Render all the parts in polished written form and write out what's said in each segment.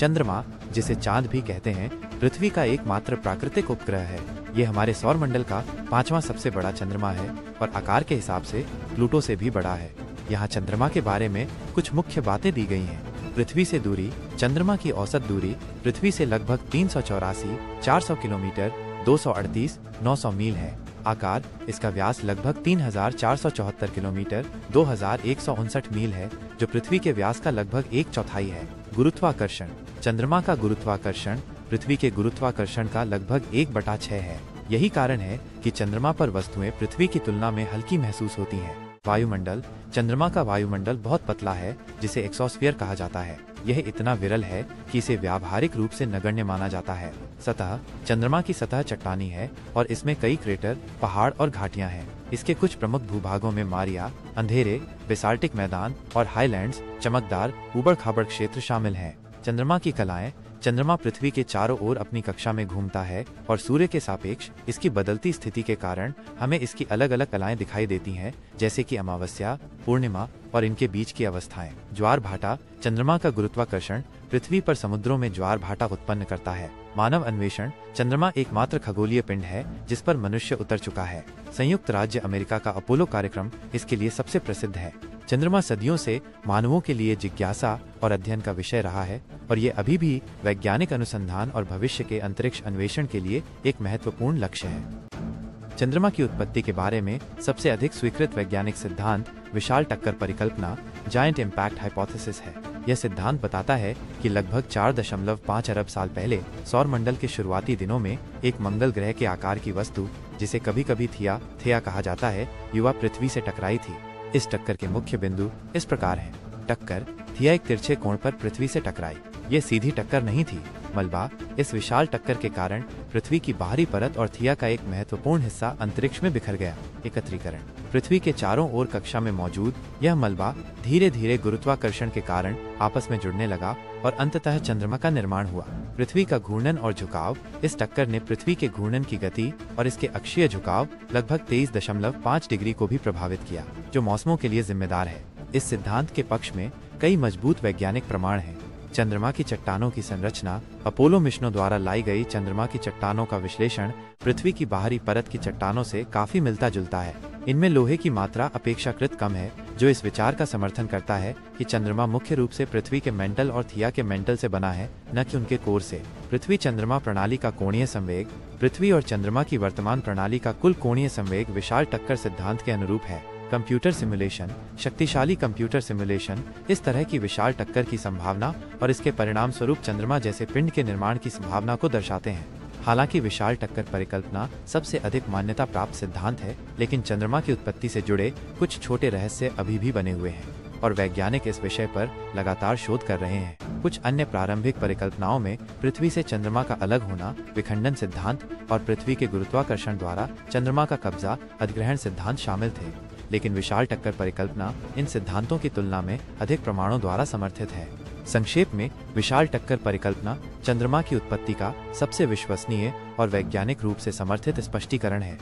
चंद्रमा, जिसे चांद भी कहते हैं, पृथ्वी का एकमात्र प्राकृतिक उपग्रह है। ये हमारे सौरमंडल का 5वां सबसे बड़ा चंद्रमा है और आकार के हिसाब से प्लूटो से भी बड़ा है। यहाँ चंद्रमा के बारे में कुछ मुख्य बातें दी गई हैं। पृथ्वी से दूरी। चंद्रमा की औसत दूरी पृथ्वी से लगभग 384, 400 किलोमीटर, 238, 900 मील है। आकार। इसका व्यास लगभग 3474 किलोमीटर, 2159 मील है, जो पृथ्वी के व्यास का लगभग 1/4 है। गुरुत्वाकर्षण। चंद्रमा का गुरुत्वाकर्षण पृथ्वी के गुरुत्वाकर्षण का लगभग 1/6 है। यही कारण है कि चंद्रमा पर वस्तुएं पृथ्वी की तुलना में हल्की महसूस होती हैं। वायुमंडल। चंद्रमा का वायुमंडल बहुत पतला है, जिसे एक्सोस्फीयर कहा जाता है। यह इतना विरल है कि इसे व्यावहारिक रूप से नगण्य माना जाता है। सतह। चंद्रमा की सतह चट्टानी है और इसमें कई क्रेटर, पहाड़ और घाटियां हैं। इसके कुछ प्रमुख भूभागों में मारिया, अंधेरे, बेसाल्टिक मैदान और हाईलैंड्स, चमकदार, ऊबड़-खाबड़ क्षेत्र शामिल हैं। चंद्रमा की कलाएं। चंद्रमा पृथ्वी के चारों ओर अपनी कक्षा में घूमता है और सूर्य के सापेक्ष इसकी बदलती स्थिति के कारण हमें इसकी अलग अलग कलाएं दिखाई देती हैं, जैसे कि अमावस्या, पूर्णिमा और इनके बीच की अवस्थाएं। ज्वार भाटा। चंद्रमा का गुरुत्वाकर्षण पृथ्वी पर समुद्रों में ज्वार भाटा उत्पन्न करता है। मानव अन्वेषण। चंद्रमा एकमात्र खगोलीय पिंड है जिस पर मनुष्य उतर चुका है। संयुक्त राज्य अमेरिका का अपोलो कार्यक्रम इसके लिए सबसे प्रसिद्ध है। चंद्रमा सदियों से मानवों के लिए जिज्ञासा और अध्ययन का विषय रहा है और ये अभी भी वैज्ञानिक अनुसंधान और भविष्य के अंतरिक्ष अन्वेषण के लिए एक महत्वपूर्ण लक्ष्य है। चंद्रमा की उत्पत्ति के बारे में सबसे अधिक स्वीकृत वैज्ञानिक सिद्धांत विशाल टक्कर परिकल्पना, जायंट इम्पैक्ट हाइपोथेसिस है। यह सिद्धांत बताता है कि लगभग 4.5 अरब साल पहले सौरमंडल के शुरुआती दिनों में एक मंगल ग्रह के आकार की वस्तु, जिसे कभी कभी थिया कहा जाता है, युवा पृथ्वी से टकराई थी। इस टक्कर के मुख्य बिंदु इस प्रकार हैं। टक्कर। थिया एक तिरछे कोण पर पृथ्वी से टकराई। ये सीधी टक्कर नहीं थी। मलबा। इस विशाल टक्कर के कारण पृथ्वी की बाहरी परत और थिया का एक महत्वपूर्ण हिस्सा अंतरिक्ष में बिखर गया। एकत्रीकरण। पृथ्वी के चारों ओर कक्षा में मौजूद यह मलबा धीरे धीरे गुरुत्वाकर्षण के कारण आपस में जुड़ने लगा और अंततः चंद्रमा का निर्माण हुआ। पृथ्वी का घूर्णन और झुकाव। इस टक्कर ने पृथ्वी के घूर्णन की गति और इसके अक्षीय झुकाव लगभग 23.5 डिग्री को भी प्रभावित किया, जो मौसमों के लिए जिम्मेदार है। इस सिद्धांत के पक्ष में कई मजबूत वैज्ञानिक प्रमाण हैं। चंद्रमा की चट्टानों की संरचना। अपोलो मिशनों द्वारा लाई गई चंद्रमा की चट्टानों का विश्लेषण पृथ्वी की बाहरी परत की चट्टानों से काफी मिलता जुलता है। इनमें लोहे की मात्रा अपेक्षाकृत कम है, जो इस विचार का समर्थन करता है कि चंद्रमा मुख्य रूप से पृथ्वी के मेंटल और थिया के मेंटल से बना है, न कि उनके कोर से। पृथ्वी चंद्रमा प्रणाली का कोणीय संवेग। पृथ्वी और चंद्रमा की वर्तमान प्रणाली का कुल कोणीय संवेग विशाल टक्कर सिद्धांत के अनुरूप है। Computer simulation. शक्तिशाली कंप्यूटर सिमुलेशन इस तरह की विशाल टक्कर की संभावना और इसके परिणाम स्वरूप चंद्रमा जैसे पिंड के निर्माण की संभावना को दर्शाते हैं। हालांकि विशाल टक्कर परिकल्पना सबसे अधिक मान्यता प्राप्त सिद्धांत है, लेकिन चंद्रमा की उत्पत्ति से जुड़े कुछ छोटे रहस्य अभी भी बने हुए हैं और वैज्ञानिक इस विषय पर लगातार शोध कर रहे हैं। कुछ अन्य प्रारंभिक परिकल्पनाओं में पृथ्वी से चंद्रमा का अलग होना, विखंडन सिद्धांत और पृथ्वी के गुरुत्वाकर्षण द्वारा चंद्रमा का कब्जा, अधिग्रहण सिद्धांत शामिल थे, लेकिन विशाल टक्कर परिकल्पना इन सिद्धांतों की तुलना में अधिक प्रमाणों द्वारा समर्थित है। संक्षेप में, विशाल टक्कर परिकल्पना चंद्रमा की उत्पत्ति का सबसे विश्वसनीय और वैज्ञानिक रूप से समर्थित स्पष्टीकरण है।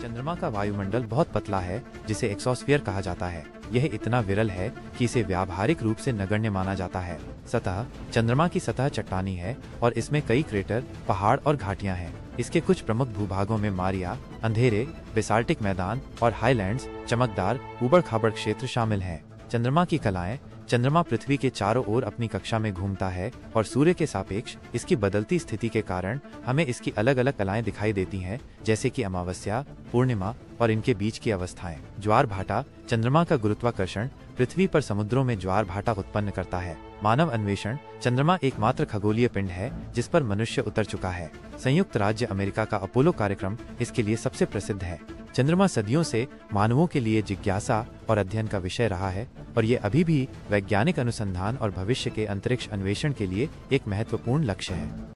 चंद्रमा का वायुमंडल बहुत पतला है, जिसे एक्सोस्फीयर कहा जाता है। यह इतना विरल है कि इसे व्यावहारिक रूप से नगण्य माना जाता है। सतह। चंद्रमा की सतह चट्टानी है और इसमें कई क्रेटर, पहाड़ और घाटियां हैं। इसके कुछ प्रमुख भूभागों में मारिया, अंधेरे, बेसाल्टिक मैदान और हाईलैंड्स, चमकदार, ऊबड़-खाबड़ क्षेत्र शामिल हैं। चंद्रमा की कलाएं। चंद्रमा पृथ्वी के चारों ओर अपनी कक्षा में घूमता है और सूर्य के सापेक्ष इसकी बदलती स्थिति के कारण हमें इसकी अलग अलग कलाएं दिखाई देती हैं, जैसे कि अमावस्या, पूर्णिमा और इनके बीच की अवस्थाएं। ज्वार भाटा। चंद्रमा का गुरुत्वाकर्षण पृथ्वी पर समुद्रों में ज्वार भाटा उत्पन्न करता है। मानव अन्वेषण। चंद्रमा एकमात्र खगोलीय पिंड है जिस पर मनुष्य उतर चुका है। संयुक्त राज्य अमेरिका का अपोलो कार्यक्रम इसके लिए सबसे प्रसिद्ध है। चंद्रमा सदियों से मानवों के लिए जिज्ञासा और अध्ययन का विषय रहा है और ये अभी भी वैज्ञानिक अनुसंधान और भविष्य के अंतरिक्ष अन्वेषण के लिए एक महत्वपूर्ण लक्ष्य है।